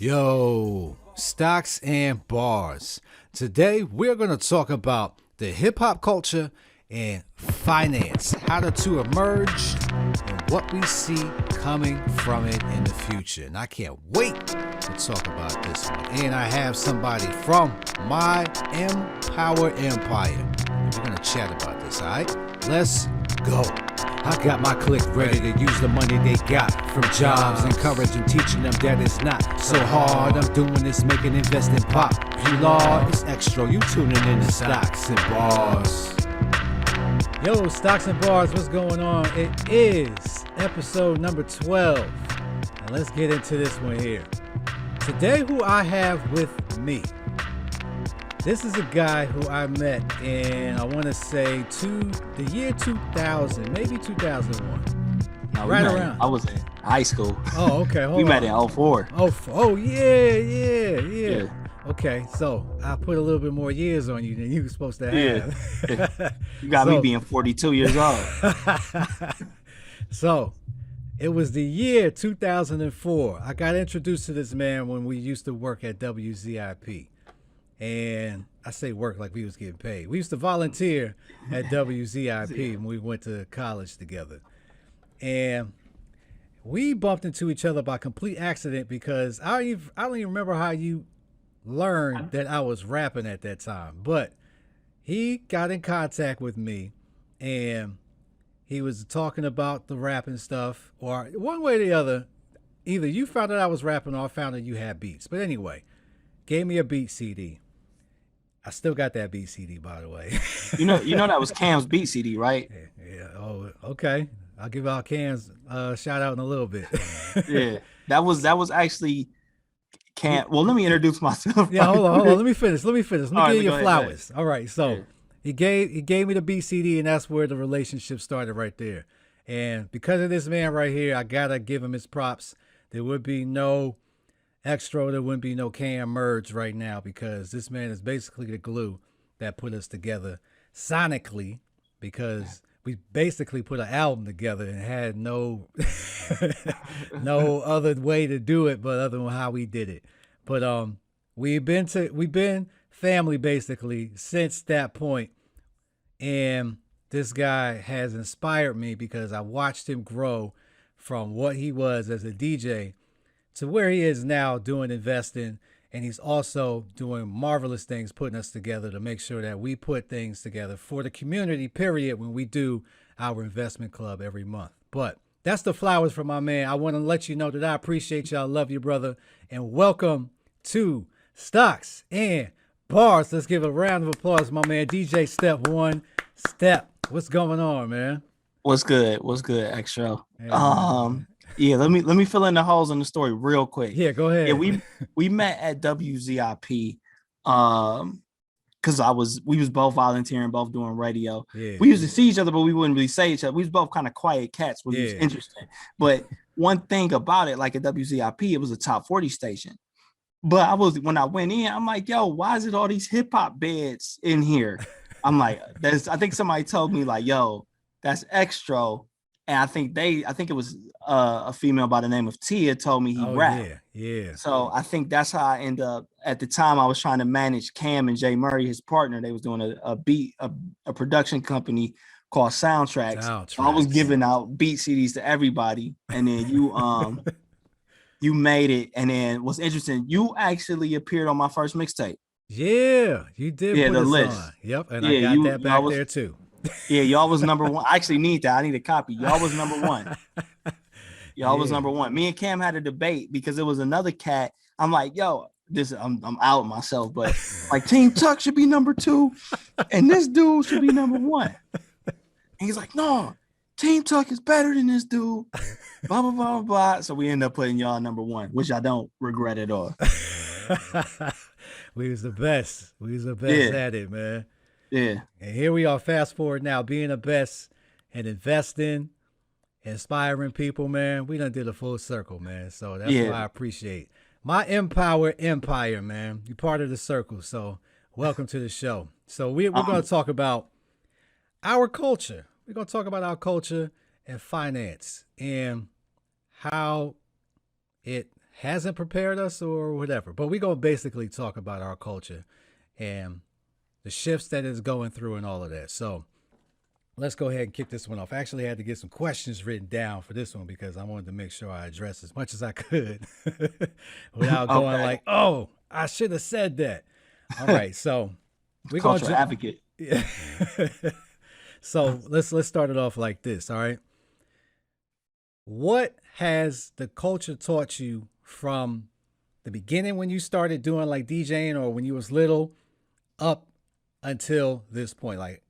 Yo, stocks and bars. Today we're going to talk about the hip hop culture and finance, how the two emerge and what we see coming from it in the future. And I can't wait to talk about this one. And I have somebody from my Empower Empire. And we're going to chat about this, all right? Let's go. I got my clique ready to use the money they got from jobs, encouraging, teaching them that it's not so hard. I'm doing this, making investing pop. You law, it's X-tro. You tuning in to Stocks and Bars. Yo, Stocks and Bars, what's going on? It is episode number 12. Now let's get into this one here. Today, who I have with me. This is a guy who I met in, I want to say, the year 2000, maybe 2001. No, right around. I was in high school. Oh, okay. We met in 04. Oh, yeah. Okay, so I put a little bit more years on you than you were supposed to have. Yeah. You got me being 42 years old. So, it was the year 2004. I got introduced to this man when we used to work at WZIP. And I say work like we was getting paid. We used to volunteer at WZIP when we went to college together. And we bumped into each other by complete accident because I don't even remember how you learned that I was rapping at that time. But he got in contact with me and he was talking about the rapping stuff, or one way or the other, either you found out I was rapping or I found out you had beats. But anyway, gave me a beat CD. I still got that beat CD, by the way. You know that was Cam's beat CD, right? Yeah. Oh, okay. I'll give out Cam's shout out in a little bit. Yeah, that was actually Cam. Well, let me introduce myself. Yeah, hold on. Let me finish. Let me give you your flowers. Ahead. All right. So he gave me the beat CD, and that's where the relationship started right there. And because of this man right here, I gotta give him his props. There would be no X-tro, there wouldn't be no Cam merge right now because this man is basically the glue that put us together sonically, because we basically put an album together and had no no other way to do it but other than how we did it. But we've been family basically since that point, and this guy has inspired me because I watched him grow from what he was as a DJ to where he is now doing investing. And he's also doing marvelous things, putting us together to make sure that we put things together for the community, period, when we do our investment club every month. But that's the flowers from my man. I want to let you know that I appreciate y'all. Love you, brother. And welcome to Stocks and Bars. Let's give a round of applause, my man, DJ Stepone. Step, what's going on, man? What's good, X-tro? Yeah, let me fill in the holes in the story real quick. Yeah, go ahead. Yeah, we met at WZIP because we was both volunteering, both doing radio. Yeah. We used to see each other, but we wouldn't really say each other. We was both kind of quiet cats, which was interesting. But one thing about it, like at WZIP, it was a top 40 station. But when I went in, I'm like, yo, why is it all these hip hop beds in here? I'm like, I think somebody told me like, yo, that's X-tro. And I think it was a female by the name of Tia told me he rapped. Yeah. So I think that's how I end up. At the time, I was trying to manage Cam and Jay Murray, his partner. They was doing a production company called Soundtracks. So I was giving out beat CDs to everybody, and then you made it. And then what's interesting, you actually appeared on my first mixtape. Yeah, you did. Yeah, put the us list. On. Yep, and I got that back there too. Yeah, y'all was number one. I actually need that. I need a copy. Y'all was number one. Y'all was number one. Me and Cam had a debate because it was another cat. I'm like, yo, I'm out myself, but like Team Tuck should be number 2, and this dude should be number 1. And he's like, no, Team Tuck is better than this dude. Blah blah blah blah. So we end up putting y'all number 1, which I don't regret at all. We was the best. At it, man. Yeah. And here we are, fast forward now, being the best and investing, inspiring people, man. We done did a full circle, man. So that's why I appreciate my Empower Empire, man. You're part of the circle. So welcome to the show. So we're going to talk about our culture. We're going to talk about our culture and finance and how it hasn't prepared us or whatever. But we're going to basically talk about our culture and the shifts that it's going through and all of that. So let's go ahead and kick this one off. I actually had to get some questions written down for this one because I wanted to make sure I addressed as much as I could without going like, oh, I should have said that. All right. So we're going to advocate. Yeah. So let's start it off like this. All right. What has the culture taught you from the beginning when you started doing like DJing or when you was little up until this point? Like,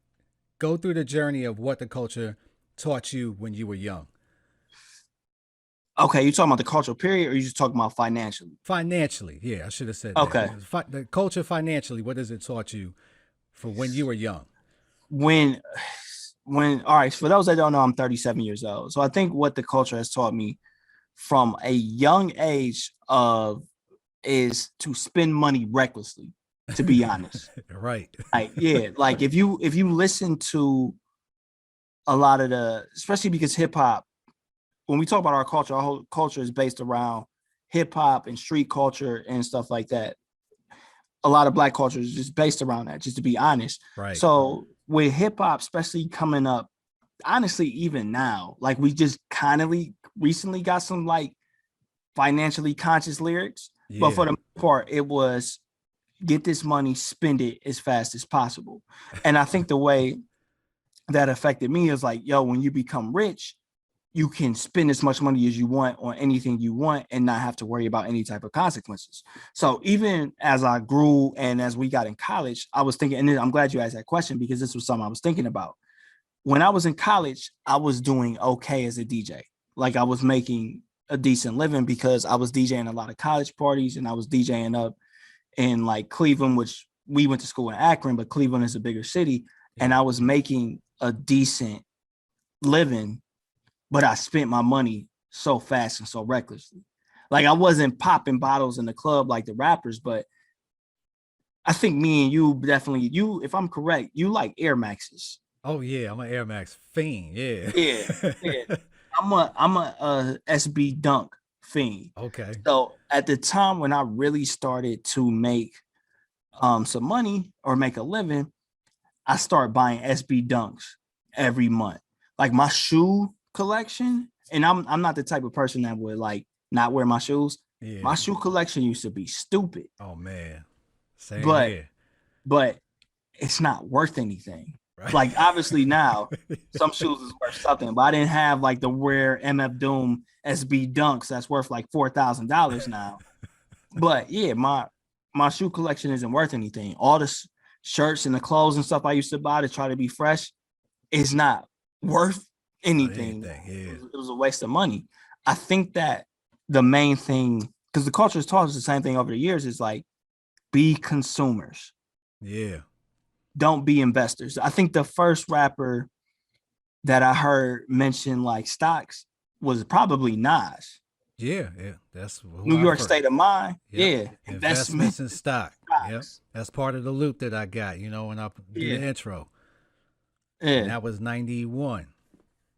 go through the journey of what the culture taught you when you were young. Okay, you talking about the cultural period, or you just talking about financially? Financially, yeah, I should have said okay. That. The culture financially, what has it taught you for when you were young? When, all right, for those that don't know, I'm 37 years old. So I think what the culture has taught me from a young age is to spend money recklessly, to be honest. Right. Like, yeah, like if you listen to a lot of especially because hip hop, when we talk about our whole culture is based around hip hop and street culture and stuff like that. A lot of Black culture is just based around that, just to be honest. Right. So with hip hop, especially coming up, honestly, even now, like we just kind of recently got some like financially conscious lyrics, but for the most part, it was get this money, spend it as fast as possible. And I think the way that affected me is like, yo, when you become rich, you can spend as much money as you want on anything you want and not have to worry about any type of consequences. So even as I grew and as we got in college, I was thinking, and I'm glad you asked that question because this was something I was thinking about. When I was in college, I was doing okay as a DJ. Like I was making a decent living because I was DJing a lot of college parties and I was DJing up in like Cleveland, which we went to school in Akron, but Cleveland is a bigger city. And I was making a decent living, but I spent my money so fast and so recklessly. Like I wasn't popping bottles in the club like the rappers, but I think me and you definitely, if I'm correct, you like Air Maxes. Oh yeah, I'm an Air Max fiend. Yeah. Yeah. I'm a SB Dunk fiend. Okay. So at the time when I really started to make some money or make a living, I started buying SB Dunks every month. Like my shoe collection, and I'm not the type of person that would like not wear my shoes. Yeah. My shoe collection used to be stupid. Oh man. Same here. But it's not worth anything. Right. Like obviously now some shoes is worth something, but I didn't have like the rare MF Doom SB Dunks that's worth like $4,000 now. But yeah, my shoe collection isn't worth anything. All the shirts and the clothes and stuff I used to buy to try to be fresh is not worth anything. It was a waste of money. I think that the main thing, because the culture has taught us the same thing over the years, is like be consumers. Yeah. Don't be investors. I think the first rapper that I heard mention like stocks was probably Nas. Yeah. That's New York State of Mind. Yep. Yeah. Investments in stock. Yep. That's part of the loop that I got, when I did the intro. Yeah. And that was 91.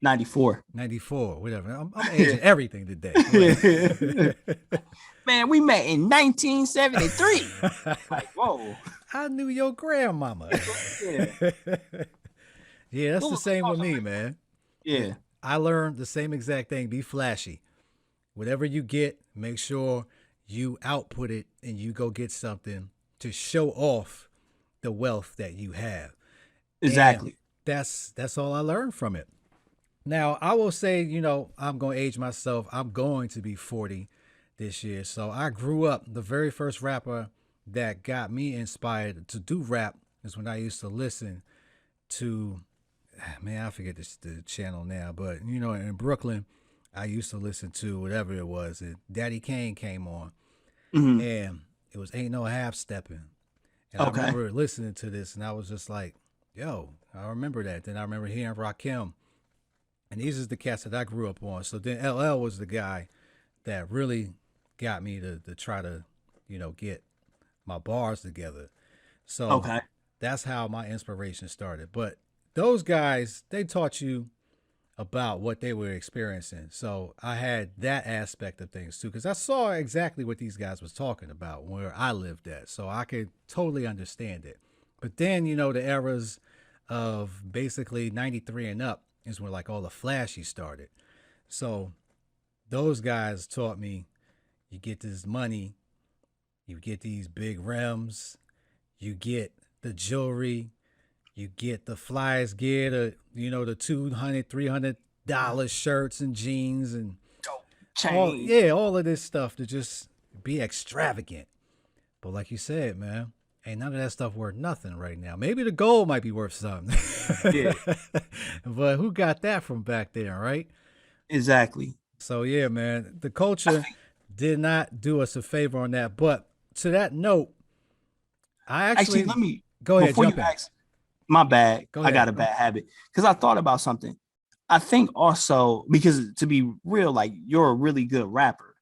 94. 94, whatever. I'm aging everything today. Man, we met in 1973. Like, whoa. I knew your grandmama. Yeah, that's the same with me, man. Yeah. I learned the same exact thing. Be flashy. Whatever you get, make sure you output it and you go get something to show off the wealth that you have. Exactly. And that's all I learned from it. Now, I will say, I'm going to age myself. I'm going to be 40 this year. So I grew up, the very first rapper that got me inspired to do rap is when I used to listen to, man, I forget the channel now, but, in Brooklyn, I used to listen to whatever it was. And Daddy Kane came on, and it was Ain't No Half Stepping. And I remember listening to this, and I was just like, yo, I remember that. Then I remember hearing Rakim. And these is the cats that I grew up on. So then LL was the guy that really got me to try to, get my bars together. So that's how my inspiration started. But those guys, they taught you about what they were experiencing. So I had that aspect of things too, because I saw exactly what these guys was talking about where I lived at. So I could totally understand it. But then, the eras of basically 93 and up is where like all the flashy started. So those guys taught me you get this money, you get these big rims, you get the jewelry, you get the flyest gear, the $200, $300 shirts and jeans and Chain. all of this stuff to just be extravagant. But like you said, man, ain't none of that stuff worth nothing right now. Maybe the gold might be worth something. Yeah, But who got that from back there, right? exactly. So yeah, man, the I culture think did not do us a favor on that. But to that note, I actually, actually let me go ahead, before you jump in. ask. My bad. Go I got ahead. a bad habit because I thought about something. I think also because to be real, like you're a really good rapper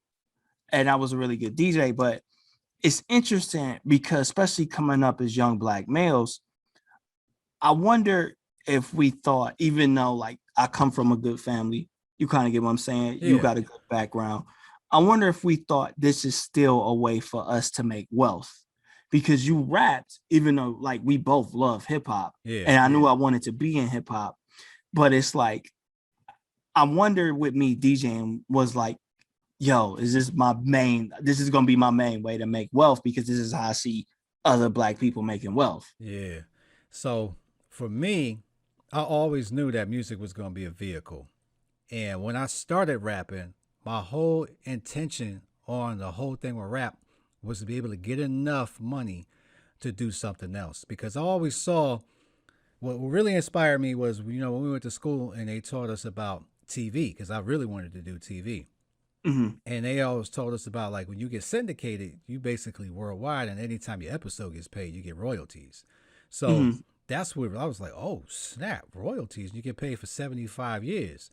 and I was a really good DJ, but it's interesting because especially coming up as young black males, I wonder if we thought, even though like I come from a good family, you kind of get what I'm saying. You Yeah, got a good background. I wonder if we thought this is still a way for us to make wealth because you rapped, even though like we both love hip hop, yeah, and I knew I wanted to be in hip hop, but it's like I wonder with me DJing was like, yo, is this my main? This is gonna be my main way to make wealth because this is how I see other black people making wealth. yeah. So for me, I always knew that music was going to be a vehicle. And when I started rapping, my whole intention on the whole thing with rap was to be able to get enough money to do something else. Because I always saw what really inspired me was, when we went to school and they taught us about TV, because I really wanted to do TV. Mhm, And they always told us about like when you get syndicated, you basically worldwide, and anytime your episode gets paid, you get royalties. So mhm. that's where I was like, oh snap, royalties! You get paid for 75 years.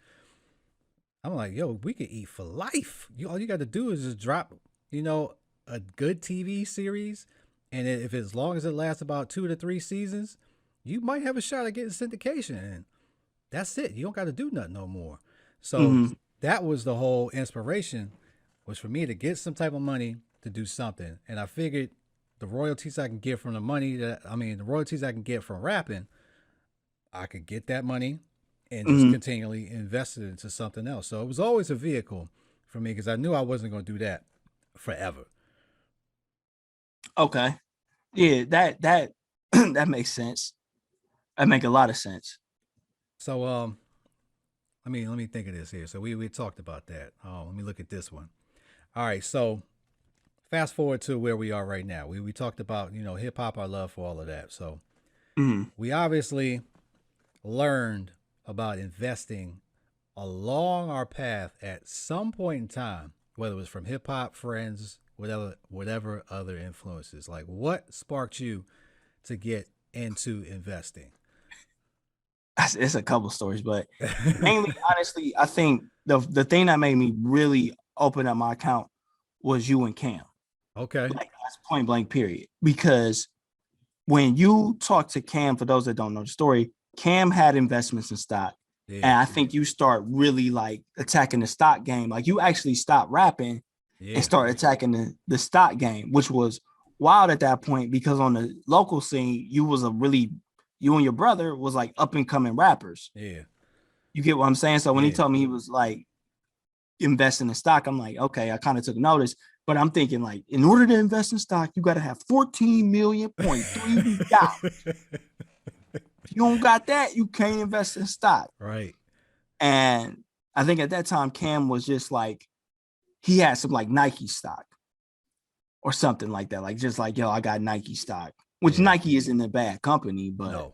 I'm like, yo, we could eat for life. All you got to do is just drop, a good TV series, and if as long as it lasts about 2 to 3 seasons, you might have a shot at getting syndication, and that's it. You don't got to do nothing no more. So Mhm. that was the whole inspiration, was for me to get some type of money to do something, and I figured the royalties I can get from the royalties I can get from rapping, I could get that money and just Mhm. continually invest it into something else. So it was always a vehicle for me because I knew I wasn't going to do that forever. Okay. Yeah, that that makes sense. That make a lot of sense. So let me think of this here. So we talked about that. Let me look at this one. All right, so fast forward to where we are right now. We talked about, hip hop, our love for all of that. So Mhm. we obviously learned about investing along our path at some point in time, whether it was from hip hop, friends, whatever other influences. Like what sparked you to get into investing? It's a couple stories, but mainly, honestly, I think the thing that made me really open up my account was you and Cam. Okay. Like that's point blank period. Because when you talk to Cam, for those that don't know the story, Cam had investments in stock. And Yeah. I think you start really like attacking the stock game. Like you actually stopped rapping and Yeah. start attacking the stock game, which was wild at that point because on the local scene, you and your brother was like up and coming rappers. Yeah. You get what I'm saying? So when he Yeah. told me he was like investing in stock, I'm like, okay, I kind of took notice. But I'm thinking like, in order to invest in stock, you got to have 14 million point $3. If you don't got that, you can't invest in stock. Right. And I think at that time, Cam was just like, he had some like Nike stock or something like that. Like just like, yo, I got Nike stock, which Yeah. Nike isn't a bad company, but No.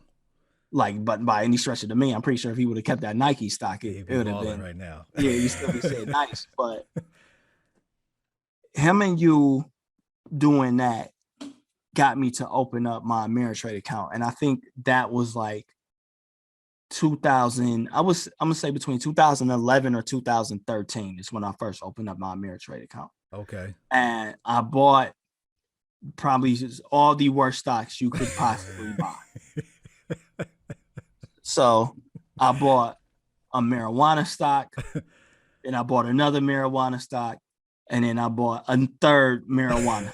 but by any stretch of the mean, I'm pretty sure if he would have kept that Nike stock, He'd it be would have balling been, right now. yeah, you still be saying nice. But him and you doing that got me to open up my Ameritrade account. And I think that was like 2000. I'm gonna say between 2011 or 2013 is when I first opened up my Ameritrade account. Okay. And I bought probably just all the worst stocks you could possibly buy. So I bought a marijuana stock, and I bought another marijuana stock, and then I bought a third marijuana.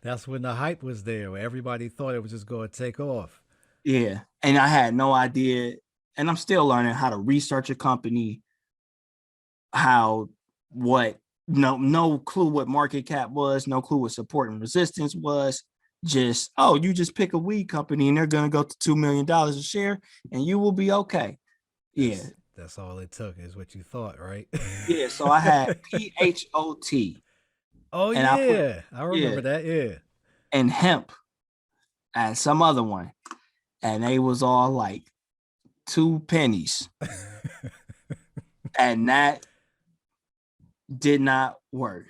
That's when the hype was there, where everybody thought it was just going to take off. Yeah. And I had no idea. And I'm still learning how to research a company, no clue what market cap was, no clue what support and resistance was. Just, oh, you just pick a weed company and they're going to go to $2 million a share and you will be okay. Yeah. That's all it took is what you thought, right? Yeah. So I had PHOT. Oh, And I remember that. Yeah. And hemp and some other one. And they was all like 2 pennies. And that did not work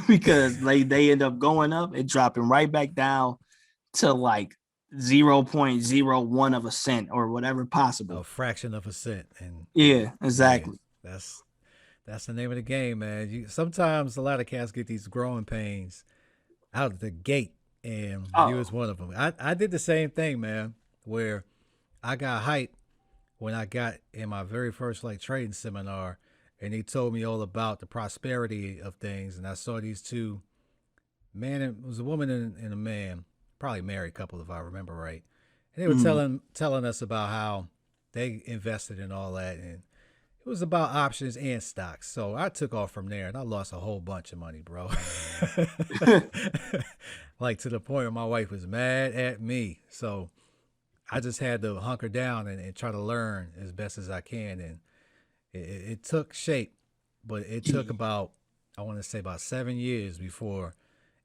because they end up going up and dropping right back down to like 0.01 of a cent or whatever possible. A fraction of a cent. And yeah, exactly. Yeah, that's the name of the game, man. Sometimes a lot of cats get these growing pains out of the gate, and you was one of them. I did the same thing, man, where I got hyped when I got in my very first like trading seminar, and they told me all about the prosperity of things, and I saw these two man, it was a woman and a man, probably married couple if I remember right, and they were telling us about how they invested in all that, and it was about options and stocks. So I took off from there and I lost a whole bunch of money, bro. Like to the point where my wife was mad at me. So I just had to hunker down and try to learn as best as I can. And it took shape, but it took about, I want to say about 7 years before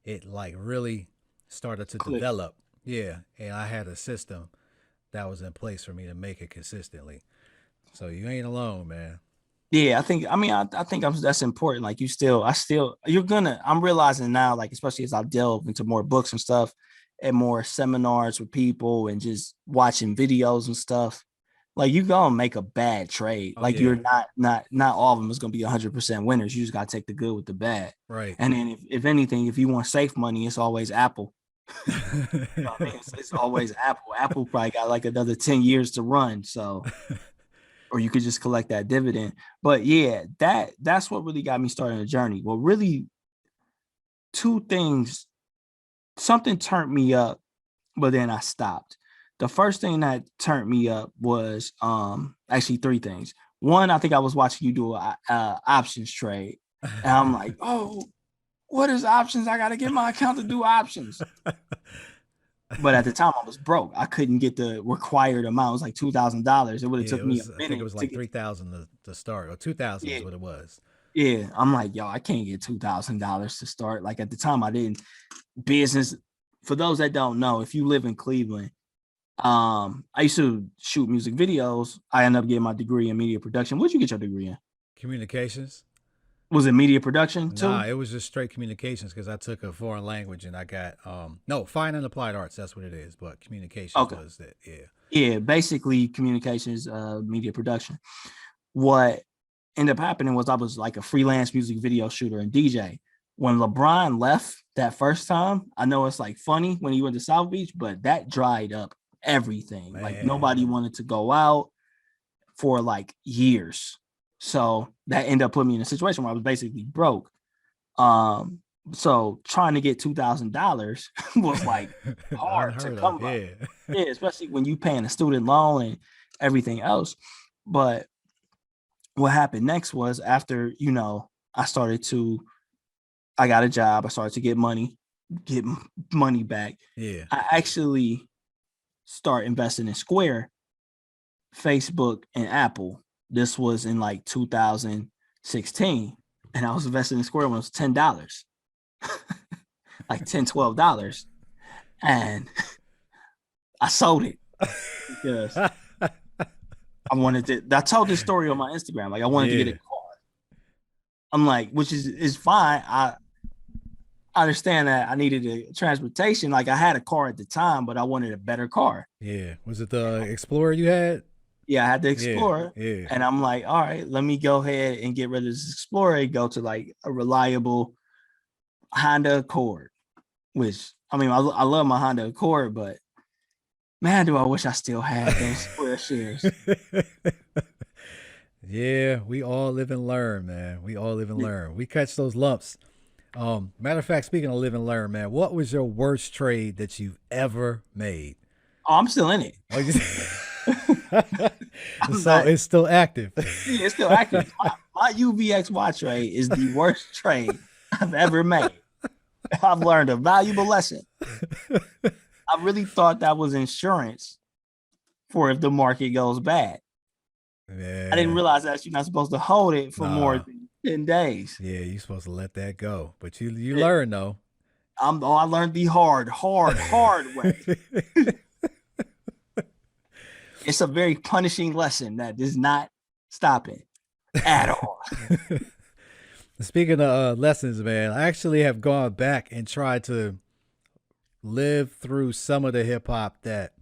it like really started to develop. Yeah. And I had a system that was in place for me to make it consistently. So you ain't alone, man. Yeah, I think that's important. Like I'm realizing now, like, especially as I delve into more books and stuff and more seminars with people and just watching videos and stuff, like you gonna make a bad trade. Like you're not all of them is gonna be 100% winners. You just gotta take the good with the bad. Right. And then if anything, if you want safe money, it's always Apple. You know what I mean? It's always Apple. Apple probably got like another 10 years to run. So or you could just collect that dividend. But yeah, that's what really got me started the journey. Well, really 2 things, something turned me up, but then I stopped. The first thing that turned me up was actually 3 things. One, I think I was watching you do a options trade. And I'm like, oh, what is options? I got to get my account to do options. But at the time I was broke. I couldn't get the required amount. It was like $2,000. It would have took me a minute. I think it was like 3,000 to start, or 2,000 is what it was. Yeah, I'm like, yo, I can't get $2,000 to start. Like at the time, I didn't. Business. For those that don't know, if you live in Cleveland, I used to shoot music videos. I ended up getting my degree in media production. What did you get your degree in? Communications. Was it media production too? Nah, it was just straight communications because I took a foreign language and I got fine and applied arts. That's what it is. But communications was that. Yeah. Yeah, basically communications, media production. What ended up happening was I was like a freelance music video shooter and DJ. When LeBron left that first time, I know it's like funny when he went to South Beach, but that dried up everything. Man. Like nobody wanted to go out for like years. So that ended up putting me in a situation where I was basically broke. So trying to get $2,000 was like hard to come by. Yeah, especially when you paying a student loan and everything else. But what happened next was after, I got a job. I started to get money back. Yeah. I actually start investing in Square, Facebook, and Apple. This was in like 2016. And I was investing in Square when it was $10. Like $10, $12. And I sold it because I told this story on my Instagram. Like I wanted to get a car. I'm like, which is fine. I understand that I needed a transportation. Like I had a car at the time, but I wanted a better car. Yeah. Was it the Explorer you had? Yeah, I had the Explorer. Yeah. And I'm like, all right, let me go ahead and get rid of this Explorer and go to like a reliable Honda Accord, which I mean, I love my Honda Accord, but Man, do I wish I still had those Square shares. Yeah, we all live and learn, man. We all live and Yeah. learn. We catch those lumps. Matter of fact, speaking of live and learn, man, what was your worst trade that you've ever made? Oh, I'm still in it. Oh, you I'm so not. it's still active. Yeah, it's still active. My UVXY trade is the worst trade I've ever made. I've learned a valuable lesson. I really thought that was insurance for if the market goes bad. I didn't Yeah, realize that you're not supposed to hold it for more nah. than 10 days. Yeah, you're supposed to let that go. But you It, learn though. I learned the hard way. It's a very punishing lesson that is not stopping at all. Speaking of lessons, man, I actually have gone back and tried to live through some of the hip hop that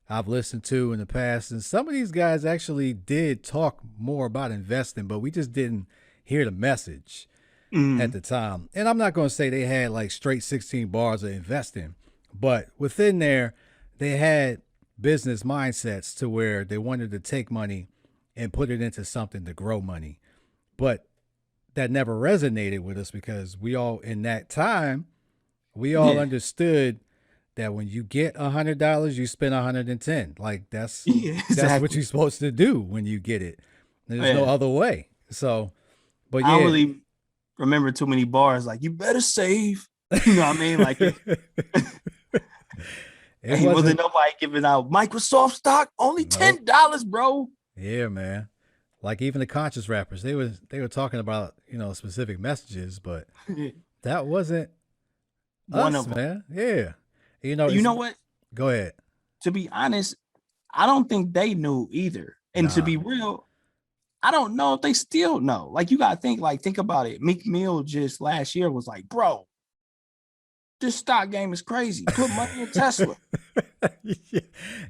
I've listened to in the past. And some of these guys actually did talk more about investing, but we just didn't hear the message at Mm, the time. And I'm not going to say they had like straight 16 bars of investing, but within there, they had business mindsets to where they wanted to take money and put it into something to grow money. But that never resonated with us because we all, in that time, we all yeah, understood that when you get $100, you spend 110. Like yeah, that's what exactly. you're supposed to do when you get it. There's no Yeah, other way. So, but I don't yeah, really remember too many bars. Like you better save. You know what I mean? Like it, it ain't wasn't wasn't. nobody giving out Microsoft stock only Nope. $10, bro. Yeah, man. Like even the conscious rappers, they were talking about specific messages, but that wasn't One us, of them. man. Yeah, You it's. know what? Go ahead. To be honest, I don't think they knew either. And to Nah. be real, I don't know if they still know. Like you gotta think about it. Meek Mill just last year was like, bro, this stock game is crazy. Put money in Tesla. Yeah,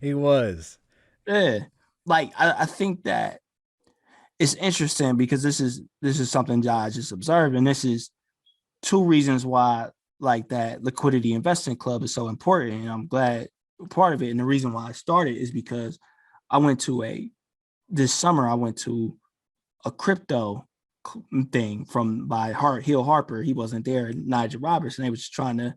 he was. Yeah. Like I think that it's interesting because this is something that I just observed, and this is two reasons why like that liquidity investing club is so important. And I'm glad part of it. And the reason why I started is because I went to a this summer I went to a crypto thing from by Hill Harper. He wasn't there. Nigel Robertson. They was just trying to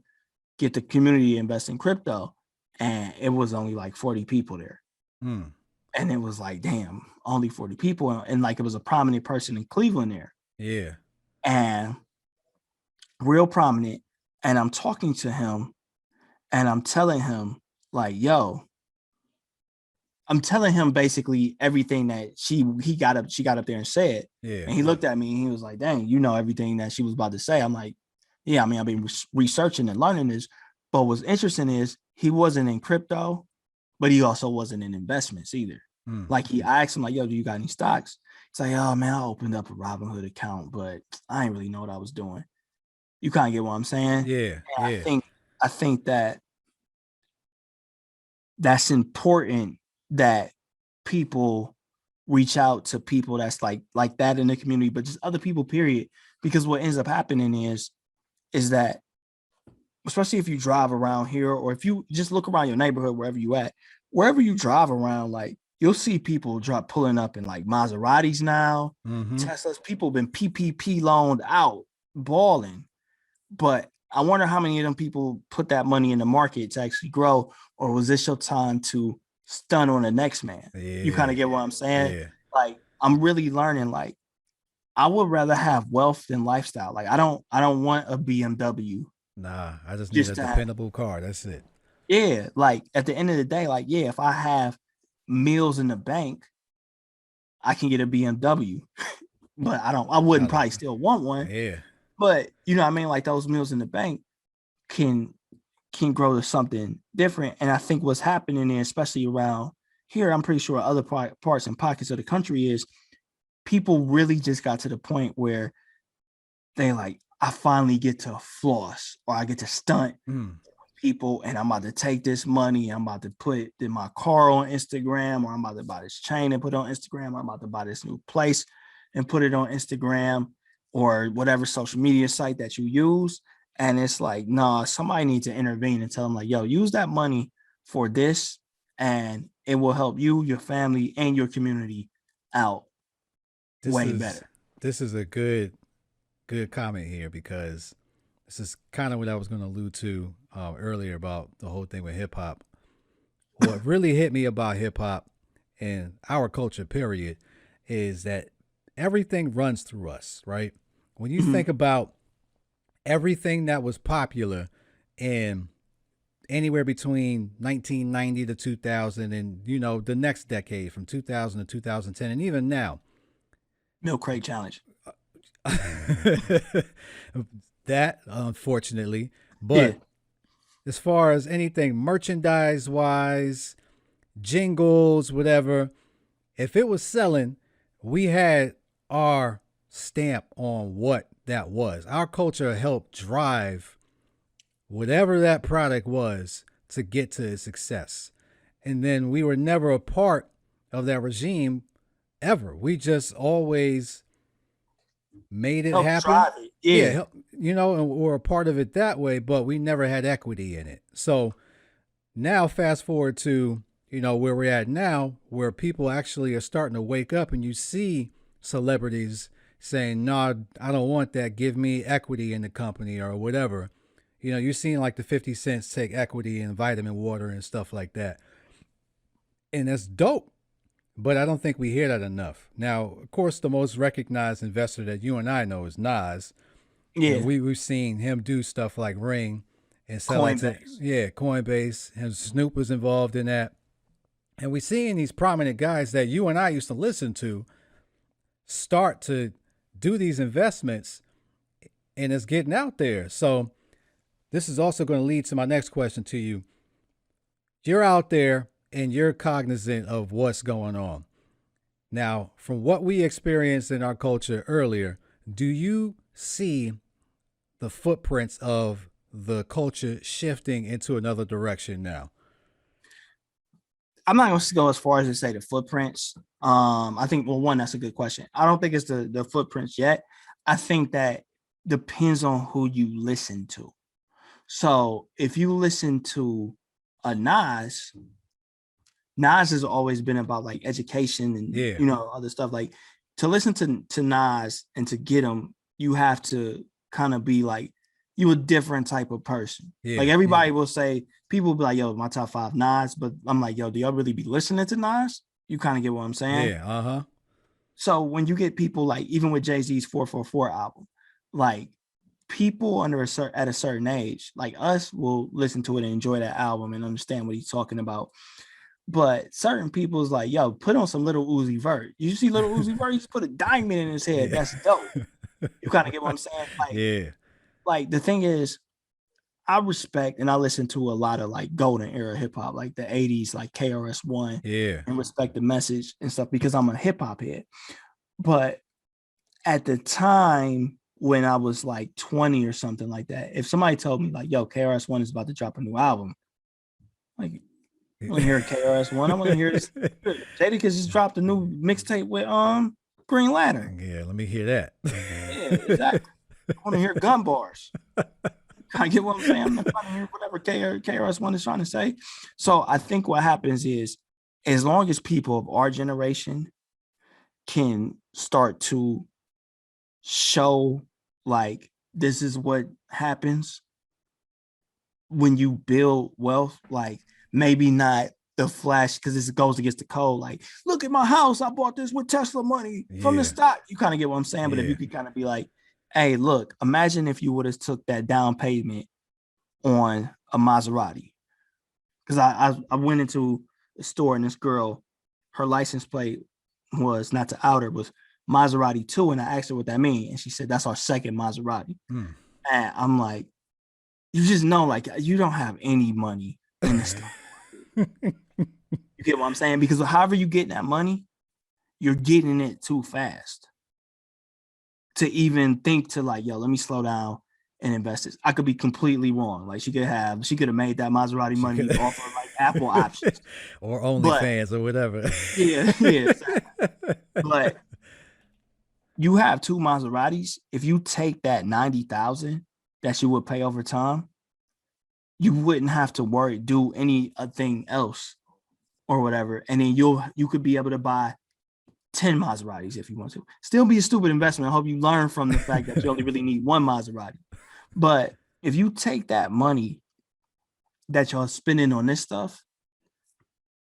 get the community to invest in crypto, and it was only like 40 people there. Mm, And it was like, damn, only 40 people, and like it was a prominent person in Cleveland there, yeah. and real prominent. And I'm talking to him, and I'm telling him like, yo, I'm telling him basically everything that she got up there and said. Yeah. And he looked at me and he was like, dang, you know everything that she was about to say. I'm like, yeah, I mean, I've been researching and learning this. But what's interesting is he wasn't in crypto, but he also wasn't in investments either. Mm. Like I asked him, like, yo, do you got any stocks? He's like, oh man, I opened up a Robinhood account, but I didn't really know what I was doing. You kind of get what I'm saying? Yeah. And Yeah. I think that that's important that people reach out to people that's like that in the community, but just other people, period. Because what ends up happening is that, especially if you drive around here, or if you just look around your neighborhood, wherever you drive around, like you'll see people pulling up in like Maseratis now, Mm-hmm. Teslas. People been PPP loaned out, balling. But I wonder how many of them people put that money in the market to actually grow, or was this your time to stun on the next man? You kind Yeah. of get what I'm saying? Yeah. Like I'm really learning. Like I would rather have wealth than lifestyle. Like I don't want a BMW Nah, I just need just a to have. dependable car. That's it. Yeah, like at the end of the day, like yeah, if I have meals in the bank, I can get a BMW. But I wouldn't Not a, probably still want one. yeah. But you know what I mean? Like those meals in the bank can grow to something different. And I think what's happening there, especially around here, I'm pretty sure other parts and pockets of the country, is people really just got to the point where they like, I finally get to floss, or I get to stunt Mm. people, and I'm about to take this money, I'm about to put my car on Instagram, or I'm about to buy this chain and put it on Instagram, I'm about to buy this new place and put it on Instagram, or whatever social media site that you use. And it's like, nah, somebody needs to intervene and tell them like, yo, use that money for this, and it will help you, your family, and your community out way better. This is a good comment here, because this is kind of what I was going to allude to earlier about the whole thing with hip hop. What really hit me about hip hop and our culture, period, is that everything runs through us, right? When you think about everything that was popular in anywhere between 1990 to 2000, and the next decade from 2000 to 2010, and even now, Milk Crate Challenge. That, unfortunately, but as far as anything merchandise wise, jingles, whatever, if it was selling, we had our stamp on what that was. Our culture helped drive whatever that product was to get to its success. And then we were never a part of that regime ever. We just always made it happen. Yeah. And we're a part of it that way, but we never had equity in it. So now fast forward to, where we're at now, where people actually are starting to wake up, and you see celebrities saying, no, I don't want that. Give me equity in the company or whatever. You're seeing like the 50 cents take equity in vitamin water and stuff like that. And that's dope. But I don't think we hear that enough. Now, of course, the most recognized investor that you and I know is Nas. Yeah. And we've seen him do stuff like Ring and sell Coinbase. Coinbase. And Snoop was involved in that. And we're seeing these prominent guys that you and I used to listen to start to do these investments, and it's getting out there. So this is also going to lead to my next question to you. You're out there and you're cognizant of what's going on. Now, from what we experienced in our culture earlier, do you see the footprints of the culture shifting into another direction now? I'm not going to go as far as to say the footprints. I think, well, one, that's a good question. I don't think it's the footprints yet. I think that depends on who you listen to. So if you listen to a Nas has always been about like education and other stuff. Like, to listen to Nas and to get him, you have to kind of be like, you a different type of person. Like everybody will say, people will be like, yo, my top 5 Nas, but I'm like, yo, do y'all really be listening to Nas? You kind of get what I'm saying? Yeah. So when you get people like, even with Jay-Z's 444 album, like people at a certain age, like us, will listen to it and enjoy that album and understand what he's talking about. But certain people's like, yo, put on some Little Uzi Vert. You see Little Uzi Vert, he just put a diamond in his head. That's dope. You kind of get what I'm saying? Like, like the thing is, I respect and I listen to a lot of like golden era hip hop, like the 80s, like KRS-One, and respect the message and stuff, because I'm a hip hop head. But at the time when I was like 20 or something like that, if somebody told me like, yo, KRS-One is about to drop a new album, like, I want to hear KRS-One. I want to hear this. Jadakiss just dropped a new mixtape with Green Lantern. Yeah, let me hear that. Yeah, exactly. I want to hear gun bars. I get what I'm saying. I'm not trying to hear whatever KRS-One is trying to say. So I think what happens is, as long as people of our generation can start to show like, this is what happens when you build wealth, like, maybe not the flash, because this goes against the code. Like, look at my house. I bought this with Tesla money from the stock. You kind of get what I'm saying. But if you could kind of be like, hey, look, imagine if you would have took that down payment on a Maserati. Because I went into the store and this girl, her license plate was, not to out her, was Maserati 2. And I asked her what that means. And she said, that's our second Maserati. And I'm like, you just know, like, you don't have any money in the stock. You get what I'm saying? Because however you get that money, you're getting it too fast to even think to like, yo, let me slow down and invest this. I could be completely wrong. Like, she could have made that Maserati money off of like Apple options or OnlyFans or whatever. Yeah. Exactly. But you have 2 Maseratis. If you take that 90,000 that you would pay over time, you wouldn't have to do anything else or whatever, and then you could be able to buy 10 Maseratis if you want to. Still be a stupid investment. I hope you learn from the fact that you only really need one Maserati. But if you take that money that y'all spending on this stuff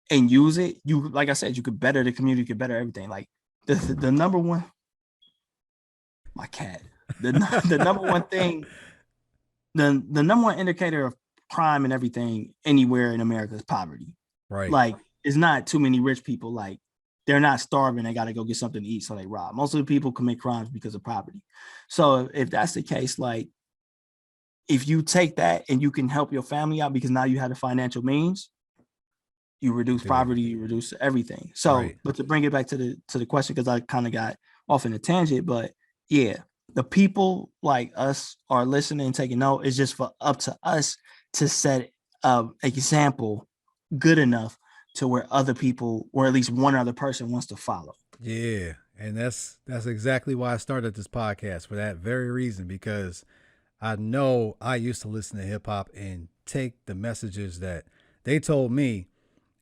and use it, you, like I said, you could better the community, you could better everything. Like the number one, my cat, the number one thing, the number one indicator of crime and everything anywhere in America is poverty. Right. Like, it's not too many rich people. Like, they're not starving. They got to go get something to eat, so they rob. Most of the people commit crimes because of poverty. So if that's the case, like, if you take that and you can help your family out because now you have the financial means, you reduce poverty, you reduce everything. So, right. But to bring it back to the question, because I kind of got off in a tangent, but yeah, the people like us are listening and taking note. It's just for up to us to set an example good enough to where other people, or at least one other person, wants to follow. Yeah, and that's exactly why I started this podcast, for that very reason, because I know I used to listen to hip hop and take the messages that they told me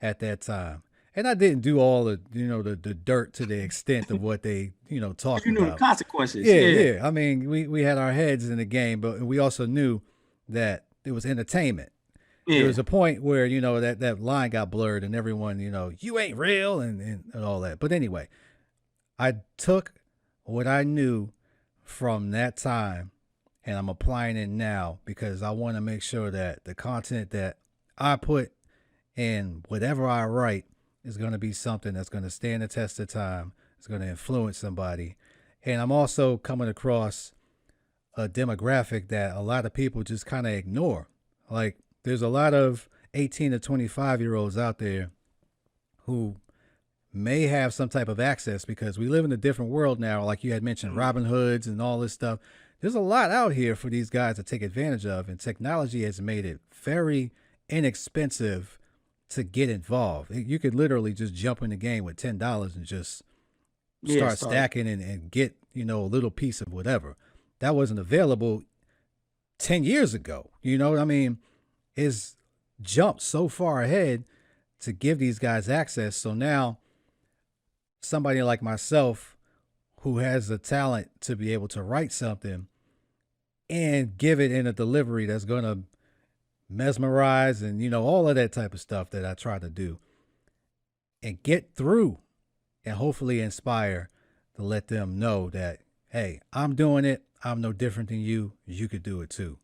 at that time. And I didn't do all the, the dirt to the extent of what they, talked about. You knew the consequences. Yeah. I mean, we had our heads in the game, but we also knew that it was entertainment. Yeah. There was a point where, that line got blurred and everyone, you ain't real and all that. But anyway, I took what I knew from that time and I'm applying it now because I want to make sure that the content that I put in whatever I write is going to be something that's going to stand the test of time. It's going to influence somebody. And I'm also coming across a demographic that a lot of people just kind of ignore. Like, there's a lot of 18 to 25-year-olds out there who may have some type of access because we live in a different world now. Like you had mentioned, Robin Hoods and all this stuff. There's a lot out here for these guys to take advantage of, and technology has made it very inexpensive to get involved. You could literally just jump in the game with $10 and just start stacking and get, a little piece of whatever. That wasn't available 10 years ago. You know what I mean? It's jumped so far ahead to give these guys access. So now somebody like myself who has the talent to be able to write something and give it in a delivery that's going to mesmerize and, all of that type of stuff that I try to do and get through and hopefully inspire to let them know that, hey, I'm doing it. I'm no different than you. You could do it too.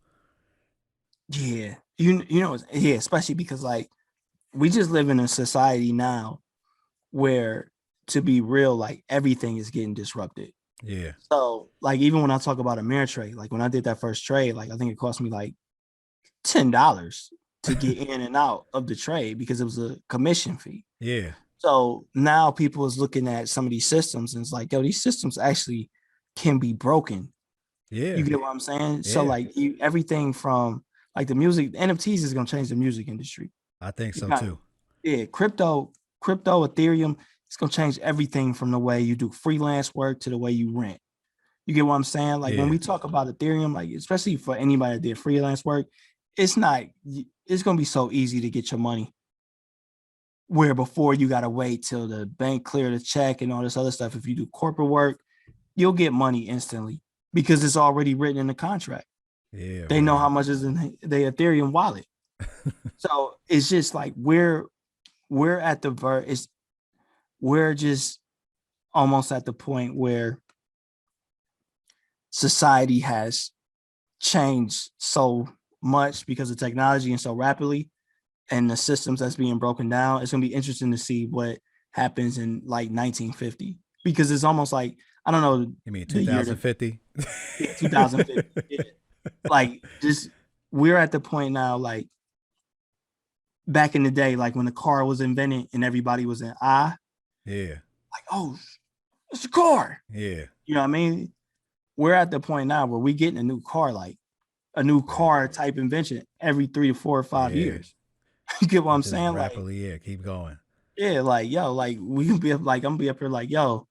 Yeah. Yeah, especially because like we just live in a society now where, to be real, like everything is getting disrupted. Yeah. So like even when I talk about Ameritrade, like when I did that first trade, like I think it cost me like $10 to get in and out of the trade because it was a commission fee. Yeah. So now people is looking at some of these systems and it's like, yo, these systems actually can be broken. Yeah. You get what I'm saying? Yeah. So like everything from like the music, NFTs is going to change the music industry. I think so too. Yeah. Crypto, Ethereum, it's going to change everything from the way you do freelance work to the way you rent. You get what I'm saying? Like when we talk about Ethereum, like especially for anybody that did freelance work, it's going to be so easy to get your money. Where before you got to wait till the bank clear the check and all this other stuff. If you do corporate work, you'll get money instantly because it's already written in the contract. Yeah, they know how much is in the Ethereum wallet. So it's just like we're at the we're just almost at the point where society has changed so much because of technology and so rapidly, and the systems that's being broken down. It's gonna be interesting to see what happens in like 1950 because it's almost like, I don't know. You mean 2050? Yeah, 2050. Yeah. Like just we're at the point now, like back in the day, like when the car was invented and everybody was in awe. Yeah. Like, oh, it's a car. Yeah. You know what I mean? We're at the point now where we getting a new car, like a new car type invention every 3 to 4 or 5 years. You get what I'm saying? Rapidly, like, keep going. Yeah, like, yo, like we can be up, like I'm gonna be up here like, yo,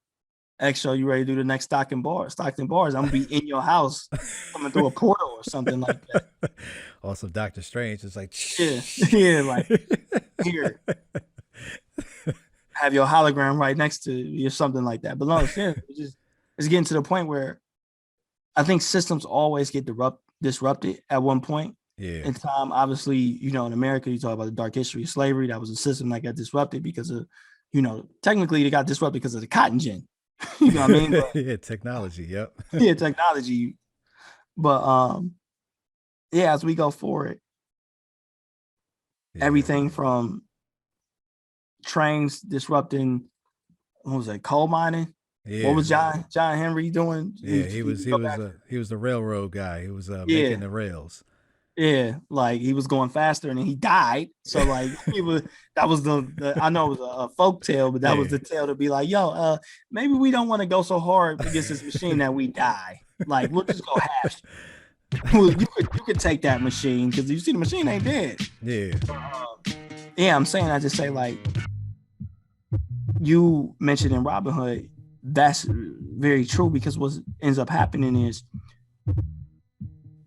X-tro, you ready to do the next Stockton bars? I'm gonna be in your house coming through a portal or something like that. Also, Dr. Strange is like, yeah, like here. have your hologram right next to you or something like that. But no, seriously, it's getting to the point where I think systems always get disrupted at one point in time. Obviously, in America, you talk about the dark history of slavery. That was a system that got disrupted because of, technically it got disrupted because of the cotton gin. You know what I mean? But, yeah, technology. Yep. Yeah, technology. But as we go forward, everything from trains disrupting, what was it, coal mining? Yeah. What was John Henry doing? Yeah, he was the railroad guy. He was making the rails. Yeah, like he was going faster and then he died. So like that was the I know it was a folk tale, but that was the tale to be like, yo, maybe we don't want to go so hard against this machine that we die. Like we'll just go half. You could take that machine because you see the machine ain't dead. Yeah. I'm saying I just say like you mentioned in Robinhood, that's very true because what ends up happening is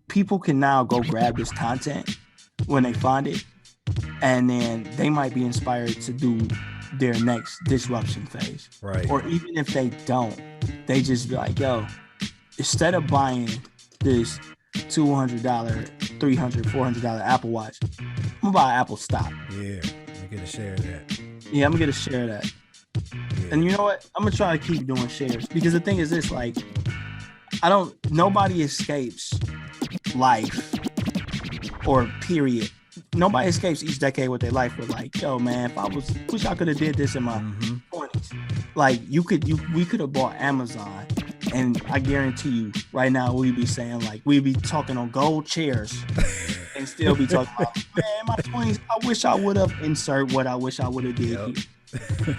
people can now go grab this content when they find it, and then they might be inspired to do their next disruption phase. Right. Or even if they don't, they just be like, yo, instead of buying this $200, $300, $400 Apple Watch, I'm gonna buy an Apple stock. Yeah, I'm gonna get a share of that. Yeah, I'm gonna get a share of that. Yeah. And you know what? I'm gonna try to keep doing shares because the thing is this, like, nobody escapes life or period. Nobody escapes each decade with their life with like, yo, man, wish I could have did this in my 20s. Like we could have bought Amazon, and I guarantee you right now we'd be saying like we'd be talking on gold chairs and still be talking about, man, my 20s, I wish I would have insert what I wish I would have did here.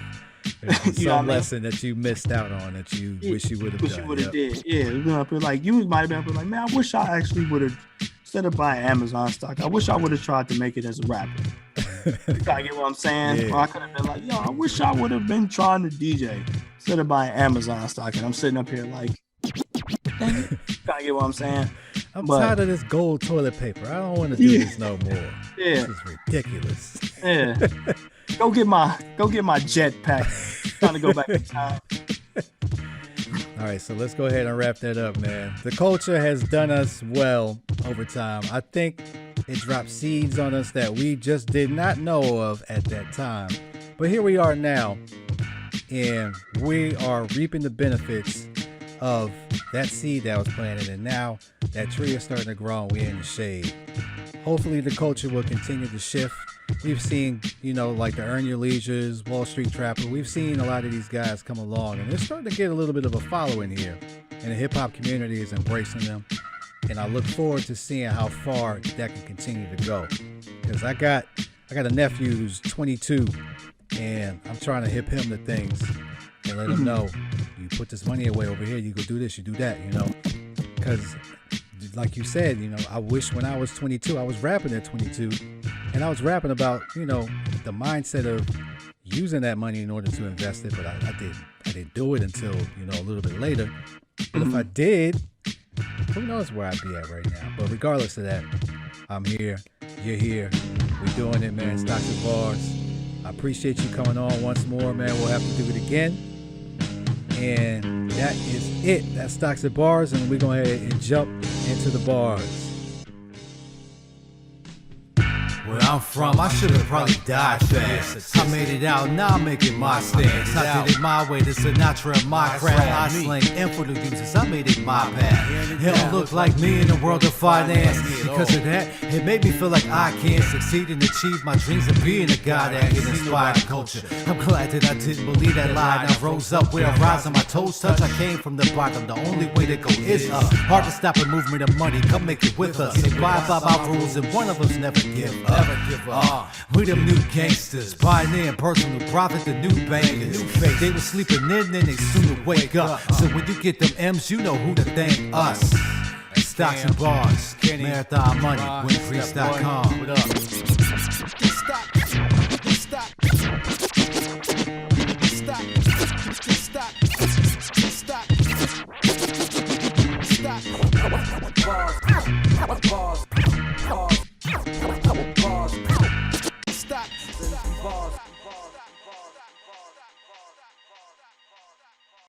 Some lesson that you missed out on that you wish you would have done. You would have did. Yeah, like you might have been like, man, I wish I actually would have, instead of buying Amazon stock, I wish I would have tried to make it as a rapper. You gotta get what I'm saying? Yeah. Or I could have been like, yo, I wish I would have been trying to DJ instead of buying Amazon stock. And I'm sitting up here like, dang it. You gotta get what I'm saying? I'm tired of this gold toilet paper. I don't want to do this no more. Yeah. This is ridiculous. Yeah. Go get my jetpack. Trying to go back in time. All right, so let's go ahead and wrap that up, man. The culture has done us well over time. I think it dropped seeds on us that we just did not know of at that time. But here we are now, and we are reaping the benefits of that seed that was planted, and now that tree is starting to grow and we're in the shade. Hopefully the culture will continue to shift. We've seen, like the Earn Your Leisures, Wall Street Trapper, we've seen a lot of these guys come along, and they're starting to get a little bit of a following here, and the hip-hop community is embracing them, and I look forward to seeing how far that can continue to go, because I got a nephew who's 22, and I'm trying to hip him to things and let him know, you put this money away over here, you go do this, you do that, because like you said, I wish when I was 22, I was rapping at 22, and I was rapping about, the mindset of using that money in order to invest it, but I didn't do it until, a little bit later. But if I did, who knows where I'd be at right now. But regardless of that, I'm here, you're here, we're doing it, man. Stocks and Bars. I appreciate you coming on once more, man. We'll have to do it again. And that is it. That's Stocks and Bars, and we're going to go ahead and jump into the bars. Where I'm from, I should've probably died fast. I made it out, now I'm making my stance. I did it my way, the Sinatra, my craft. I slang and for the users, I made it my path. Hell look like me in the world of finance. Because of that, it made me feel like I can succeed and achieve my dreams of being a guy that can inspire the culture. I'm glad that I didn't believe that lie. And I rose up where I rise and my toes touch. I came from the bottom, the only way to go is up. Hard to stop a movement of money, come make it with us. Get by our rules and one of us never give up. We them new gangsters, pioneering personal profit, the new bangers. They were sleeping in, then they soon to wake up. So when you get them M's, you know who to thank us. Stocks and Bars, Marathon Money, winfreeze.com.